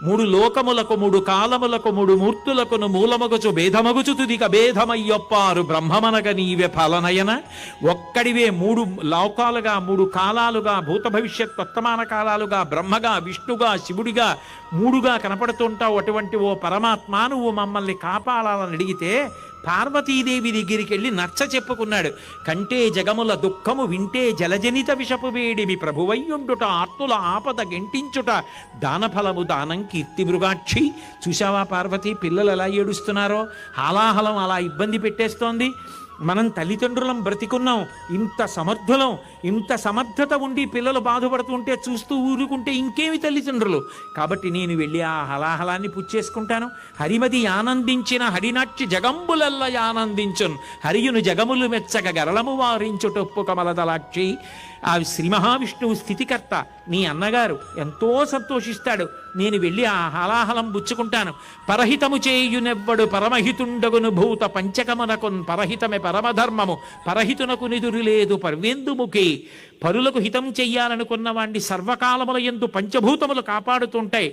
మూడు లోకములకు మూడు కాలములకు మూడు మూర్తులకును మూలమగుచు భేదమగుచు తుదిక భేదమయ్యొప్పారు బ్రహ్మమనగ నీవే ఫలనయన. ఒక్కడివే మూడు లోకాలుగా మూడు కాలాలుగా భూత భవిష్యత్ వర్తమాన కాలాలుగా బ్రహ్మగా విష్ణుగా శివుడిగా మూడుగా కనపడుతుంటావు. అటువంటి ఓ పరమాత్మ నువ్వు మమ్మల్ని కాపాడాలని అడిగితే పార్వతీదేవి దగ్గరికి వెళ్ళి నచ్చ చెప్పుకున్నాడు. కంటే జగముల దుఃఖము వింటే జలజనిత విషపు వేడిమి ప్రభువయ్యుండుట ఆర్తుల ఆపద గెంటించుట దానఫలము దానం కీర్తి మృగాక్షి. చూశావా పార్వతి పిల్లలు ఎలా ఏడుస్తున్నారో, హాలాహలం అలా ఇబ్బంది పెట్టేస్తోంది. మనం తల్లిదండ్రులం బ్రతికున్నాం, ఇంత సమర్థులం, ఇంత సమర్థత ఉండి పిల్లలు బాధపడుతుంటే చూస్తూ ఊరుకుంటే ఇంకేమి తల్లిదండ్రులు. కాబట్టి నేను వెళ్ళి ఆ హలాహలాన్ని పుచ్చేసుకుంటాను. హరిమది ఆనందించిన హరినాట్య జగంబులల్ల ఆనందించున్ హరియును జగములు మెచ్చగ గరళము వారించుటొప్పు కమలదలాక్షి. ఆ శ్రీ మహావిష్ణువు స్థితికర్త నీ అన్నగారు ఎంతో సంతోషిస్తాడు. నేను వెళ్ళి ఆ హలాహలం పుచ్చుకుంటాను. పరహితము చేయునెవ్వడు పరమహితుండగును భూత పంచకమునకున్ పరహితమే పరమధర్మము పరహితునకు నిదురు లేదు పర్వేందుముఖి. పరులకు హితం చెయ్యాలనుకున్న వాణ్ణి సర్వకాలముల యందు పంచభూతములు కాపాడుతుంటాయి.